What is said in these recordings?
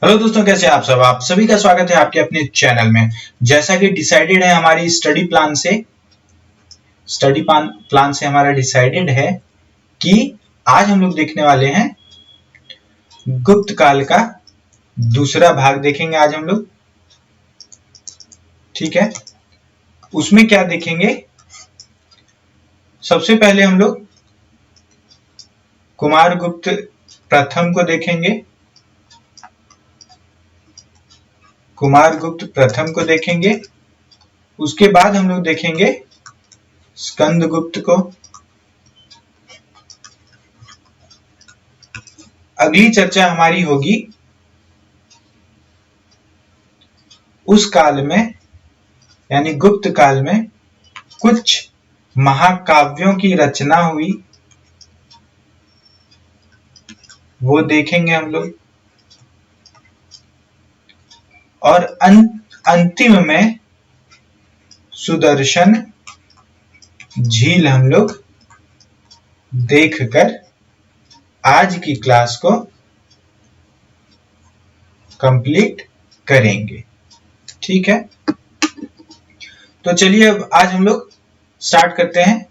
Hello दोस्तों, कैसे हैं आप सब। आप सभी का स्वागत है आपके अपने चैनल में। जैसा कि डिसाइडेड है हमारी स्टडी प्लान से हमारा डिसाइडेड है कि आज हम लोग देखने वाले हैं गुप्त काल का दूसरा भाग देखेंगे आज हम लोग। ठीक है, उसमें क्या देखेंगे, सबसे पहले हम लोग कुमारगुप्त प्रथम को देखेंगे। कुमारगुप्त प्रथम को देखेंगे, उसके बाद हम लोग देखेंगे स्कंदगुप्त को। अगली चर्चा हमारी होगी उस काल में यानी गुप्त काल में कुछ महाकाव्यों की रचना हुई, वो देखेंगे हम लोग। और अंतिम में सुदर्शन झील हम लोग देखकर आज की क्लास को कंप्लीट करेंगे। ठीक है, तो चलिए अब आज हम लोग स्टार्ट करते हैं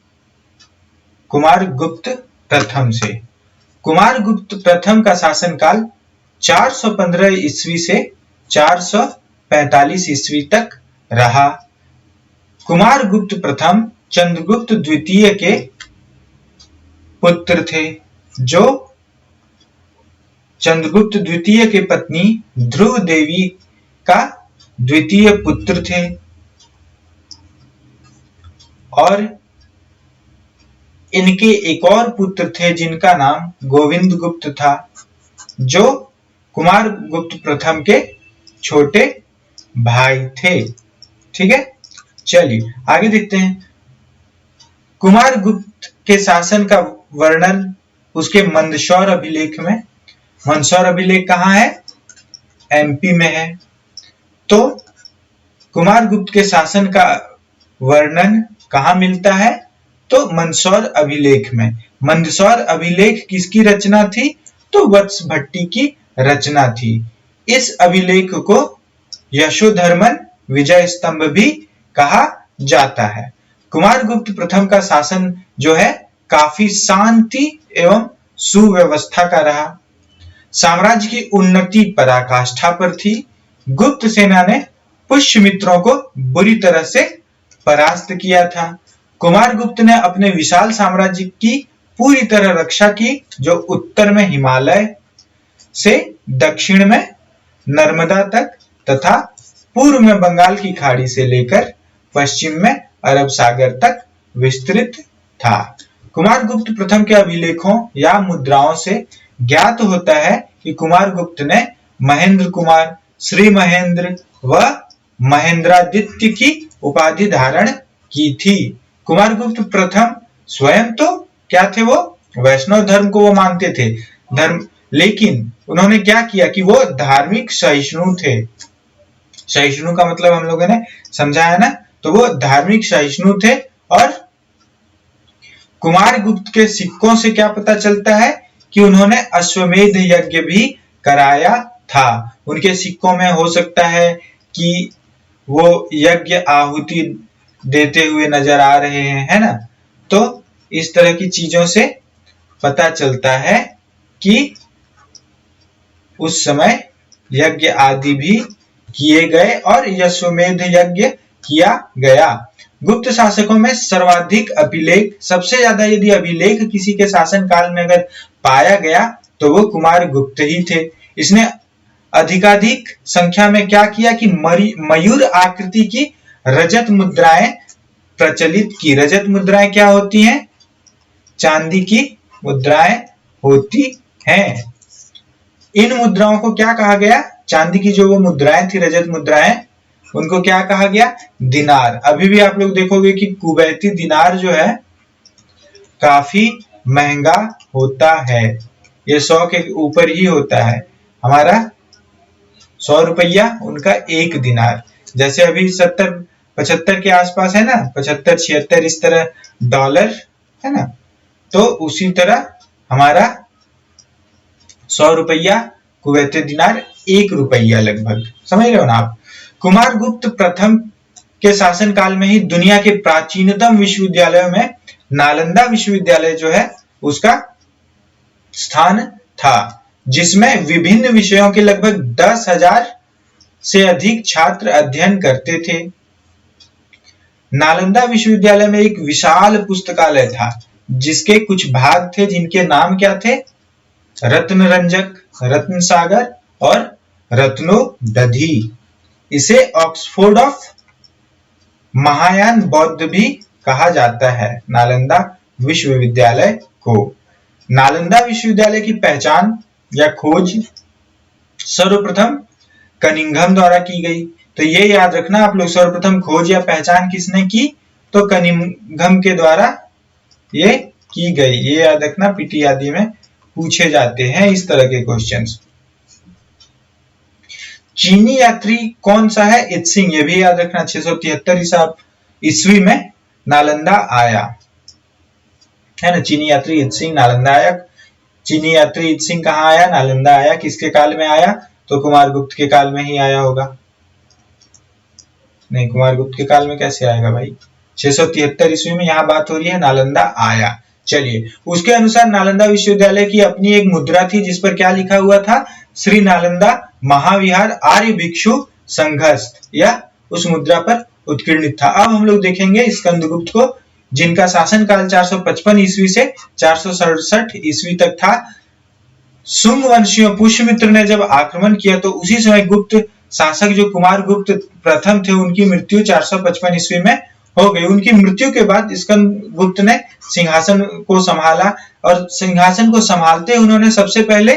कुमारगुप्त प्रथम से। कुमारगुप्त प्रथम का शासनकाल 415 ईस्वी से 445 ईस्वी तक रहा। कुमारगुप्त प्रथम चंद्रगुप्त द्वितीय के पुत्र थे, जो चंद्रगुप्त द्वितीय के पत्नी ध्रुव देवी का द्वितीय पुत्र थे। और इनके एक और पुत्र थे जिनका नाम गोविंदगुप्त था, जो कुमारगुप्त प्रथम के छोटे भाई थे। ठीक है, चलिए आगे देखते हैं। कुमारगुप्त के शासन का वर्णन उसके मंदसौर अभिलेख में। मंदसौर अभिलेख कहाँ है? एमपी में है। तो कुमारगुप्त के शासन का वर्णन कहाँ मिलता है? तो मंदसौर अभिलेख में। मंदसौर अभिलेख किसकी रचना थी? तो वत्स भट्टी की रचना थी। इस अभिलेख को यशोधर्मन विजय स्तंभ भी कहा जाता है। कुमारगुप्त प्रथम का शासन जो है काफी शांति एवं सुव्यवस्था का रहा। साम्राज्य की उन्नति पराकाष्ठा पर थी। गुप्त सेना ने पुष्यमित्रों को बुरी तरह से परास्त किया था। कुमारगुप्त ने अपने विशाल साम्राज्य की पूरी तरह रक्षा की, जो उत्तर में हिमालय से दक्षिण में नर्मदा तक तथा पूर्व में बंगाल की खाड़ी से लेकर पश्चिम में अरब सागर तक विस्तृत था। कुमारगुप्त प्रथम के अभिलेखों या मुद्राओं से ज्ञात होता है कि कुमारगुप्त ने महेंद्र कुमार, श्री महेंद्र व महेंद्रादित्य की उपाधि धारण की थी। कुमारगुप्त प्रथम स्वयं तो क्या थे? वो वैष्णव धर्म को वो मानते थे लेकिन उन्होंने क्या किया कि वो धार्मिक सहिष्णु थे। सहिष्णु का मतलब हम लोगों ने समझाया ना, तो वो धार्मिक सहिष्णु थे। और कुमारगुप्त के सिक्कों से क्या पता चलता है कि उन्होंने अश्वमेध यज्ञ भी कराया था। उनके सिक्कों में हो सकता है कि वो यज्ञ आहुति देते हुए नजर आ रहे हैं, है ना। तो इस तरह की चीजों से पता चलता है कि उस समय यज्ञ आदि भी किए गए और यशोमेध यज्ञ किया गया। गुप्त शासकों में सर्वाधिक अभिलेख, सबसे ज्यादा यदि अभिलेख किसी के शासन काल में अगर पाया गया तो वो कुमारगुप्त ही थे। इसने अधिकाधिक संख्या में क्या किया कि मयूर आकृति की रजत मुद्राएं प्रचलित की। रजत मुद्राएं क्या होती हैं? चांदी की मुद्राएं होती हैं। इन मुद्राओं को क्या कहा गया? चांदी की जो वो मुद्राएं थी, रजत मुद्राएं, उनको क्या कहा गया? दिनार। अभी भी आप लोग देखोगे कि कुवैती दिनार जो है काफी महंगा होता है। ये 100 के ऊपर ही होता है। हमारा 100 रुपया, उनका 1 दिनार। जैसे अभी 70-75 के आसपास है ना, 75-76 इस तरह डॉलर है ना, तो उसी तरह हमारा 100 रुपया कुवैती दिनार 1 रुपया लगभग, समझ रहे हो ना आप। कुमार गुप्त प्रथम के शासन काल में ही दुनिया के प्राचीनतम विश्वविद्यालयों में नालंदा विश्वविद्यालय जो है उसका स्थान था, जिसमें विभिन्न विषयों के लगभग 10,000 से अधिक छात्र अध्ययन करते थे। नालंदा विश्वविद्यालय में एक विशाल पुस्तकालय था, जिसके कुछ भाग थे जिनके नाम क्या थे? रत्न रंजक, रत्न सागर और रत्नोदधि। इसे ऑक्सफोर्ड ऑफ महायान बौद्ध भी कहा जाता है, नालंदा विश्वविद्यालय को। नालंदा विश्वविद्यालय की पहचान या खोज सर्वप्रथम कनिंघम द्वारा की गई। तो ये याद रखना आप लोग, सर्वप्रथम खोज या पहचान किसने की? तो कनिंघम के द्वारा ये की गई। ये याद रखना, पीटी आदि में पूछे जाते हैं इस तरह के क्वेश्चंस। चीनी यात्री कौन सा है? इत्सिंग, ये भी याद रखना। 673 ईस्वी में नालंदा आया, है ना। चीनी यात्री इत्सिंग नालंदा आया। चीनी यात्री इत्सिंग कहाँ आया? नालंदा आया। किसके काल में आया? तो कुमार गुप्त के काल में ही आया होगा। नहीं, कुमार गुप्त के काल में कैसे आएगा भाई? 673 ईस्वी में यहाँ बात हो रही है नालंदा आया। चलिए, उसके अनुसार नालंदा विश्वविद्यालय की अपनी एक मुद्रा थी, जिस पर क्या लिखा हुआ था? श्री नालंदा महाविहार आर्य भिक्षु संघस्थ, या उस मुद्रा पर उत्कीर्णित था। अब हम लोग देखेंगे स्कंदगुप्त को, जिनका शासनकाल 455 ईस्वी से 467 ईस्वी तक था। शुंग वंशियों पुष्यमित्र ने जब आक्रमण किया तो उसी समय गुप्त शासक जो कुमार गुप्त प्रथम थे, उनकी मृत्यु 455 ईस्वी में हो गई। उनकी मृत्यु के बाद स्कंदगुप्त ने सिंहासन को संभाला, और सिंहासन को संभालते उन्होंने सबसे पहले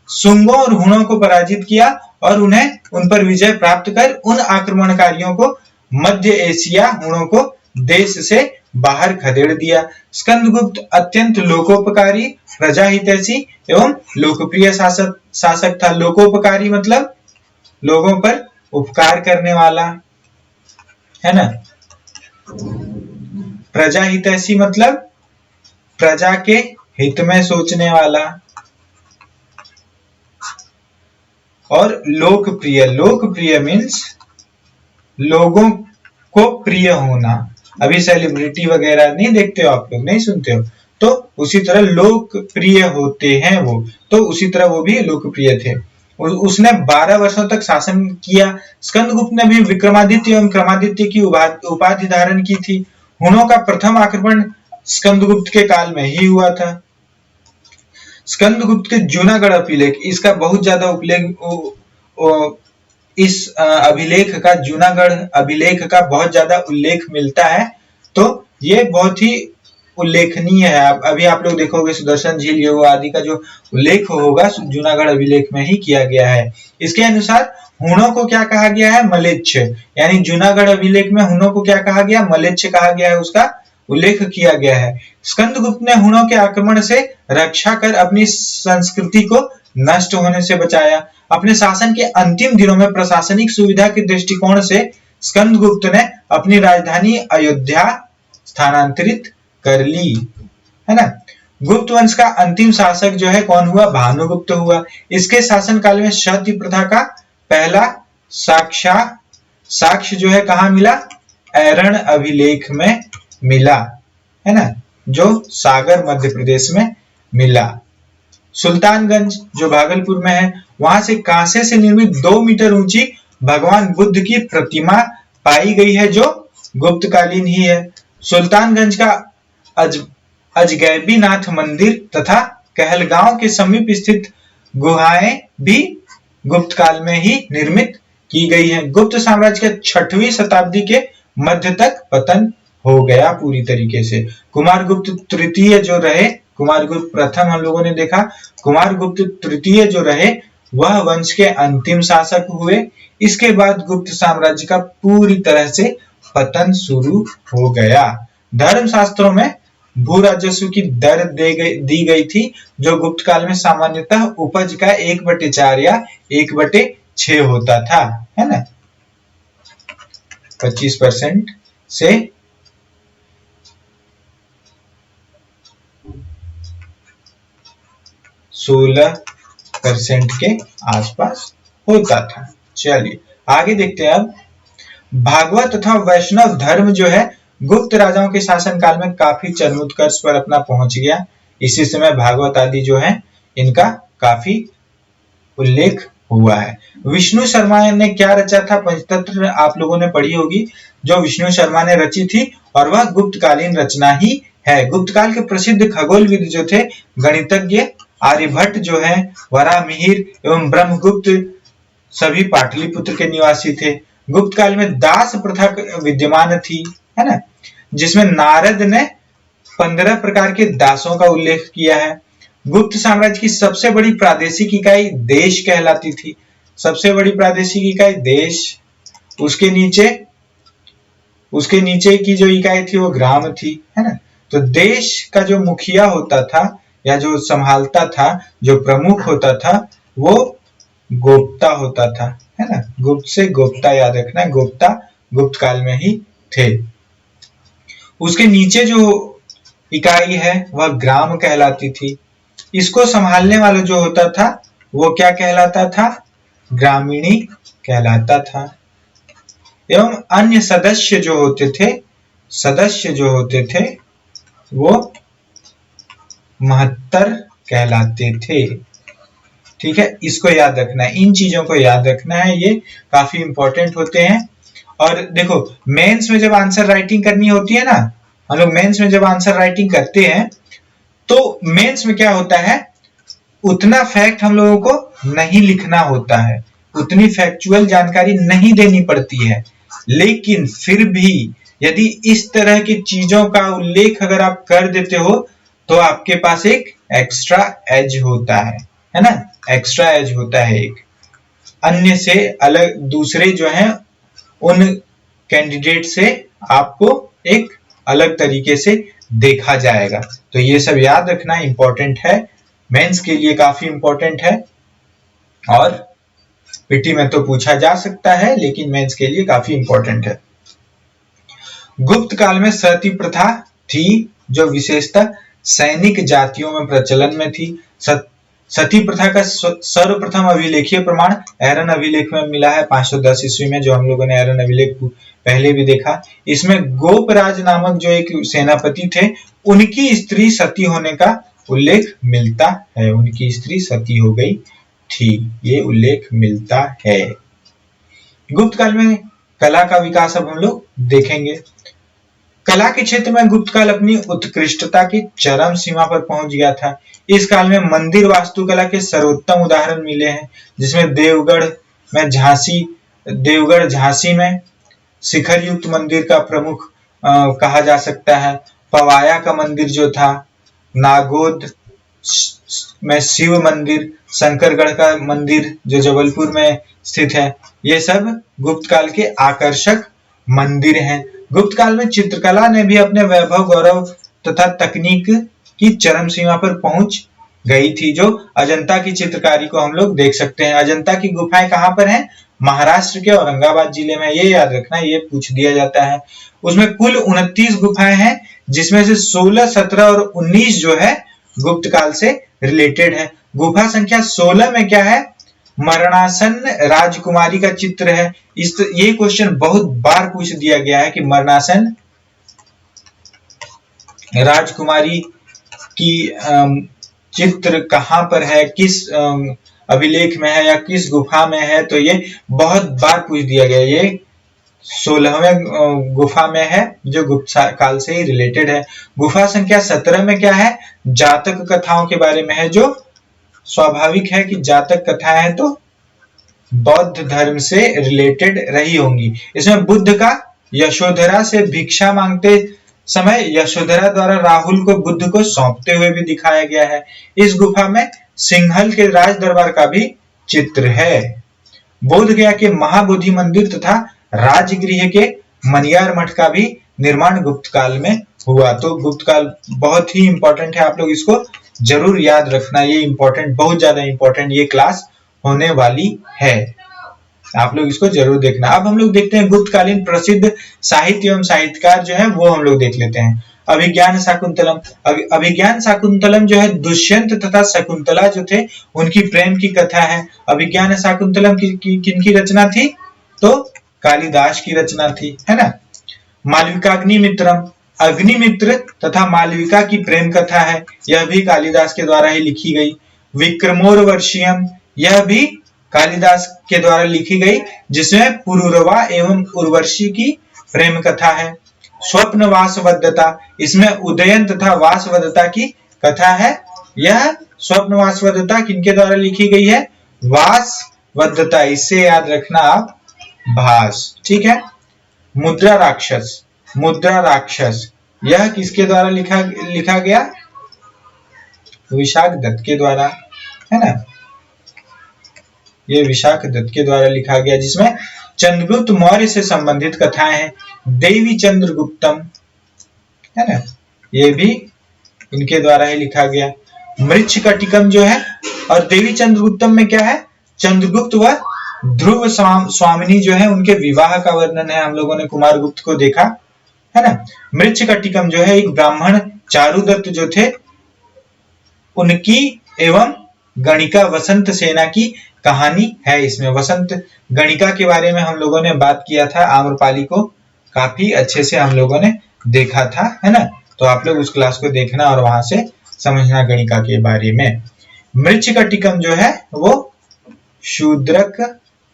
शुंगों और हुणों को पराजित किया और उन पर विजय प्राप्त कर उन आक्रमणकारियों को, मध्य एशिया हुणों को देश से बाहर खदेड़ दिया। स्कंदगुप्त अत्यंत लोकोपकारी, प्रजाहितैषी एवं लोकप्रिय शासक था। लोकोपकारी मतलब लोगों पर उपकार करने वाला, है ना। प्रजाहितैषी मतलब प्रजा के हित में सोचने वाला, और लोकप्रिय, लोकप्रिय मीन्स लोगों को प्रिय होना। अभी सेलिब्रिटी वगैरह नहीं देखते हो आप लोग, नहीं सुनते हो, तो उसी तरह लोकप्रिय होते हैं वो, तो उसी तरह वो भी लोकप्रिय थे। उसने 12 वर्षों तक शासन किया। स्कंदगुप्त ने भी विक्रमादित्य एवं क्रमादित्य की उपाधि धारण की थी। हुणों का प्रथम आक्रमण स्कंदगुप्त के काल में ही हुआ था। स्कंदगुप्त के जूनागढ़ अभिलेख, इसका बहुत ज्यादा इस अभिलेख का, जूनागढ़ अभिलेख का बहुत ज्यादा उल्लेख मिलता है, तो ये बहुत ही उल्लेखनीय है। अभी आप लोग देखोगे सुदर्शन झील ये आदि का जो उल्लेख होगा जूनागढ़ अभिलेख में ही किया गया है। इसके अनुसार हुणों को क्या कहा गया है? मलेच्छ, यानी जूनागढ़ अभिलेख में हुणों को क्या कहा गया? मलेच्छ कहा गया है, उसका उल्लेख किया गया है। स्कंदगुप्त ने हुणों के आक्रमण से रक्षा कर अपनी संस्कृति को नष्ट होने से बचाया। अपने शासन के अंतिम दिनों में प्रशासनिक सुविधा के दृष्टिकोण से स्कंदगुप्त ने अपनी राजधानी अयोध्या स्थानांतरित कर ली, है ना। गुप्त वंश का अंतिम शासक जो है कौन हुआ? भानुगुप्त हुआ। इसके शासन काल में सती प्रथा का पहला साक्ष्य जो है कहाँ मिला? ऐरण अभिलेख में मिला, है ना, जो सागर मध्य प्रदेश में मिला। सुल्तानगंज जो भागलपुर में है, वहां से कांसे से निर्मित 2 मीटर ऊंची भगवान बुद्ध की प्रतिमा पाई गई है, जो गुप्तकालीन ही है। सुल्तानगंज का अजगैबीनाथ मंदिर तथा कहलगांव के समीप स्थित गुहाएं भी गुप्त काल में ही निर्मित की गई हैं। गुप्त साम्राज्य के 6वीं शताब्दी के मध्य तक पतन हो गया पूरी तरीके से। कुमारगुप्त तृतीय जो रहे, कुमारगुप्त प्रथम हम लोगों ने देखा, कुमारगुप्त तृतीय जो रहे वह वंश के अंतिम शासक हुए। इसके बाद गुप्त साम्राज्य का पूरी तरह से पतन शुरू हो गया। धर्म शास्त्रों में भू राजस्व की दर दी गई थी, जो गुप्त काल में सामान्यतः उपज का 1/4 या 1/6 होता था, है ना। 25% से 16% के आसपास होता था। चलिए आगे देखते हैं। अब भागवत तथा वैष्णव धर्म जो है गुप्त राजाओं के शासनकाल में काफी चरमोत्कर्ष पर अपना पहुंच गया। इसी समय भागवत आदि जो है इनका काफी उल्लेख हुआ है। विष्णु शर्मा ने क्या रचा था? पंचतंत्र आप लोगों ने पढ़ी होगी, जो विष्णु शर्मा ने रची थी, और वह गुप्तकालीन रचना ही है। गुप्तकाल के प्रसिद्ध खगोलविद जो थे गणितज्ञ आर्यभट्ट जो है, वराहमिहिर एवं ब्रह्मगुप्त सभी पाटलिपुत्र के निवासी थे। गुप्त काल में दास प्रथा विद्यमान थी, है ना, जिसमें नारद ने 15 प्रकार के दासों का उल्लेख किया है। गुप्त साम्राज्य की सबसे बड़ी प्रादेशिक इकाई देश कहलाती थी। सबसे बड़ी प्रादेशिक इकाई देश, उसके नीचे की जो इकाई थी वो ग्राम थी, है ना। तो देश का जो मुखिया होता था या जो संभालता था, जो प्रमुख होता था, वो गोप्ता होता था, है ना। गुप्त से गोप्ता याद रखना, गोप्ता गुप्त काल में ही थे। उसके नीचे जो इकाई है वह ग्राम कहलाती थी। इसको संभालने वाला जो होता था वो क्या कहलाता था? ग्रामीणी कहलाता था। एवं अन्य सदस्य जो होते थे वो महत्तर कहलाते थे। ठीक है, इसको याद रखना है, इन चीजों को याद रखना है, ये काफी इंपॉर्टेंट होते हैं। और देखो मेंस में जब आंसर राइटिंग करनी होती है ना, हम लोग मेंस में जब आंसर राइटिंग करते हैं तो मेंस में क्या होता है, उतना फैक्ट हम लोगों को नहीं लिखना होता है, उतनी फैक्चुअल जानकारी नहीं देनी पड़ती है। लेकिन फिर भी यदि इस तरह की चीजों का उल्लेख अगर आप कर देते हो तो आपके पास एक एक्स्ट्रा एज होता है ना, एक्स्ट्रा एज होता है। एक अन्य से अलग, दूसरे जो हैं उन कैंडिडेट से आपको एक अलग तरीके से देखा जाएगा। तो ये सब याद रखना इंपॉर्टेंट है, मेंस के लिए काफी इंपॉर्टेंट है, और पीटी में तो पूछा जा सकता है लेकिन मेंस के लिए काफी इंपॉर्टेंट है। गुप्त काल में सती प्रथा थी जो विशेषतः सैनिक जातियों में प्रचलन में थी। सती प्रथा का सर्वप्रथम अभिलेखीय प्रमाण एरन अभिलेख में मिला है 510 ईस्वी में, जो हम लोगों ने एरन अभिलेख पहले भी देखा। इसमें गोपराज नामक जो एक सेनापति थे उनकी स्त्री सती होने का उल्लेख मिलता है, उनकी स्त्री सती हो गई थी, ये उल्लेख मिलता है। गुप्त काल में कला का विकास अब हम लोग देखेंगे। कला के क्षेत्र में गुप्त काल अपनी उत्कृष्टता की चरम सीमा पर पहुंच गया था। इस काल में मंदिर वास्तुकला के सर्वोत्तम उदाहरण मिले हैं, जिसमें देवगढ़ झांसी में शिखर युक्त मंदिर का प्रमुख कहा जा सकता है। पवाया का मंदिर जो था, नागोद में शिव मंदिर, शंकरगढ़ का मंदिर जो जबलपुर में स्थित है, ये सब गुप्त काल के आकर्षक मंदिर हैं। गुप्त काल में चित्रकला ने भी अपने वैभव, गौरव तथा तकनीक की चरम सीमा पर पहुंच गई थी। जो अजंता की चित्रकारी को हम लोग देख सकते हैं। अजंता की गुफाएं कहां पर हैं? महाराष्ट्र के औरंगाबाद जिले में, ये याद रखना, ये पूछ दिया जाता है। उसमें कुल 29 गुफाएं हैं, जिसमें से 16, 17 और 19 जो है गुप्त काल से रिलेटेड है। गुफा संख्या 16 में क्या है? मरणासन राजकुमारी का चित्र है। ये क्वेश्चन बहुत बार पूछ दिया गया है कि मरणासन राजकुमारी की चित्र कहां पर है, किस अभिलेख में है या किस गुफा में है। तो ये बहुत बार पूछ दिया गया। ये 16वें गुफा में है जो गुप्त काल से ही रिलेटेड है। गुफा संख्या 17 में क्या है? जातक कथाओं के बारे में है, जो स्वाभाविक है कि जातक कथाएं हैं तो बौद्ध धर्म से रिलेटेड रही होंगी। इसमें बुद्ध का यशोधरा से भिक्षा मांगते समय यशोधरा द्वारा राहुल को बुद्ध को सौंपते हुए भी दिखाया गया है। इस गुफा में सिंघल के राज दरबार का भी चित्र है। बोध गया के महाबोधि मंदिर तथा राजगृह के मनियार मठ का भी निर्माण गुप्त काल में हुआ। तो गुप्त काल बहुत ही इंपॉर्टेंट है, आप लोग इसको जरूर याद रखना। ये इंपॉर्टेंट, बहुत ज्यादा इंपॉर्टेंट ये क्लास होने वाली है, आप लोग इसको जरूर देखना। अब हम लोग देखते हैं गुप्तकालीन प्रसिद्ध साहित्य एवं साहित्यकार जो है वो हम लोग देख लेते हैं। अभिज्ञान शाकुंतलम। अभिज्ञान शाकुंतलम जो है दुष्यंत तथा शकुंतला जो थे उनकी प्रेम की कथा है। अभिज्ञान शाकुंतलम किनकी रचना थी? तो कालिदास की रचना थी, है ना। मालविकाग्निमित्रम, अग्निमित्र तथा मालविका की प्रेम कथा है, यह भी कालिदास के द्वारा ही लिखी गई। विक्रमोर्वशीयम, यह भी कालिदास के द्वारा लिखी गई, जिसमें पुरुरवा एवं उर्वशी की प्रेम कथा है। स्वप्न वासवदत्ता, इसमें उदयन तथा वासवदत्ता की कथा है। यह स्वप्न वासवदत्ता किनके द्वारा लिखी गई है? वासवदत्ता, इससे याद रखना आप भास, ठीक है। मुद्रा राक्षस, मुद्रा राक्षस यह किसके द्वारा लिखा गया? विशाख दत्त के द्वारा, है ना। ये विशाख दत्त के द्वारा लिखा गया, जिसमें चंद्रगुप्त मौर्य से संबंधित कथाएं हैं। देवी चंद्रगुप्तम, है ना, ये भी इनके द्वारा ही लिखा गया। मृच्छकटिकम जो है, और देवी चंद्रगुप्तम में क्या है? चंद्रगुप्त व ध्रुव स्वामिनी जो है उनके विवाह का वर्णन है। हम लोगों ने कुमारगुप्त को देखा, है ना। मृच्छकटिकम जो है एक ब्राह्मण चारुदत्त जो थे उनकी एवं गणिका वसंत सेना की कहानी है। इसमें वसंत गणिका के बारे में हम लोगों ने बात किया था, आम्रपाली को काफी अच्छे से हम लोगों ने देखा था, है ना। तो आप लोग उस क्लास को देखना और वहां से समझना गणिका के बारे में। मृच्छकटिकम जो है वो शूद्रक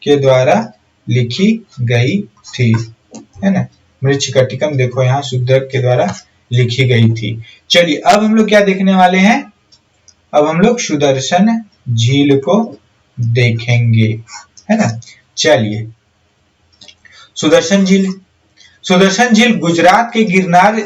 के द्वारा लिखी गई थी, है ना। मृच्छकटिकम देखो यहाँ शूद्रक के द्वारा लिखी गई थी। चलिए अब हम लोग क्या देखने वाले हैं? अब हम लोग सुदर्शन झील को देखेंगे, है ना। चलिए, सुदर्शन झील, सुदर्शन झील गुजरात के गिरनार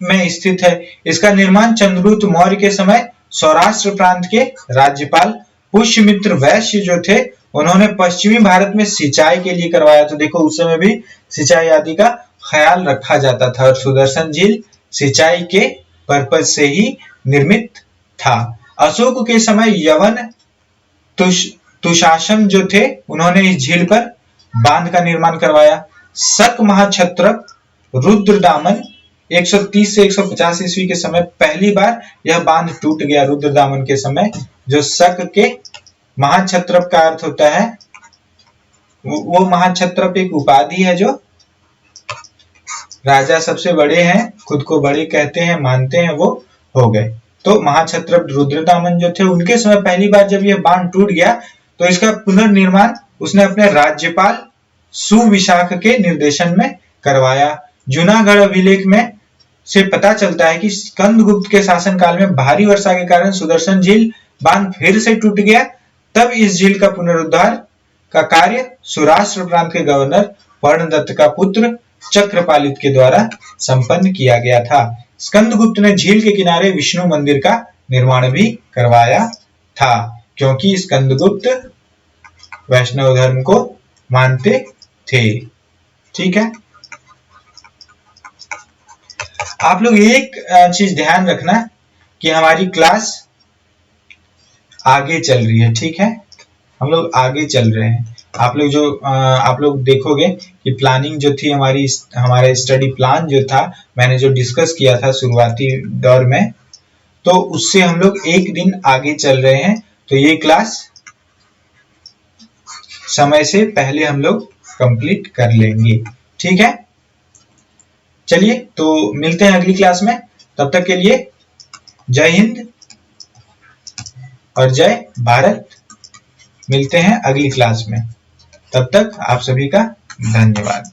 में स्थित है। इसका निर्माण चंद्रगुप्त मौर्य के समय सौराष्ट्र प्रांत के राज्यपाल पुष्यमित्र वैश्य जो थे उन्होंने पश्चिमी भारत में सिंचाई के लिए करवाया। तो देखो उस समय भी सिंचाई आदि का ख्याल रखा जाता था और सुदर्शन झील सिंचाई के पर्पज से ही निर्मित था। अशोक के समय यवन तुशासन जो थे उन्होंने इस झील पर बांध का निर्माण करवाया। शक महाक्षत्रप रुद्रदामन 130 से 150 ईस्वी के समय पहली बार यह बांध टूट गया। रुद्रदामन के समय जो शक के महाक्षत्रप का अर्थ होता है वो महाक्षत्रप एक उपाधि है जो राजा सबसे बड़े हैं, खुद को बड़े कहते हैं, मानते हैं, वो हो गए। तो महाक्षत्रप रुद्रदामन जो थे उनके समय पहली बार जब यह बांध टूट गया तो इसका पुनर्निर्माण उसने अपने राज्यपाल सुविशाख के निर्देशन में करवाया। जूनागढ़ अभिलेख में से पता चलता है कि स्कंदगुप्त के शासनकाल में भारी वर्षा के कारण सुदर्शन झील बांध फिर से टूट गया। तब इस झील का पुनरुद्धार का कार्य सौराष्ट्र प्रांत के गवर्नर पर्णदत्त का पुत्र चक्रपालित के द्वारा संपन्न किया गया था। स्कंदगुप्त ने झील के किनारे विष्णु मंदिर का निर्माण भी करवाया था, क्योंकि स्कंदगुप्त वैष्णव धर्म को मानते थे। ठीक है, आप लोग एक चीज ध्यान रखना कि हमारी क्लास आगे चल रही है। ठीक है, हम लोग आगे चल रहे हैं। आप लोग देखोगे कि प्लानिंग जो थी हमारा स्टडी प्लान जो था मैंने जो डिस्कस किया था शुरुआती दौर में, तो उससे हम लोग एक दिन आगे चल रहे हैं। तो ये क्लास समय से पहले हम लोग कंप्लीट कर लेंगे। ठीक है, चलिए तो मिलते हैं अगली क्लास में। तब तक के लिए जय हिंद और जय भारत। मिलते हैं अगली क्लास में, तब तक आप सभी का धन्यवाद।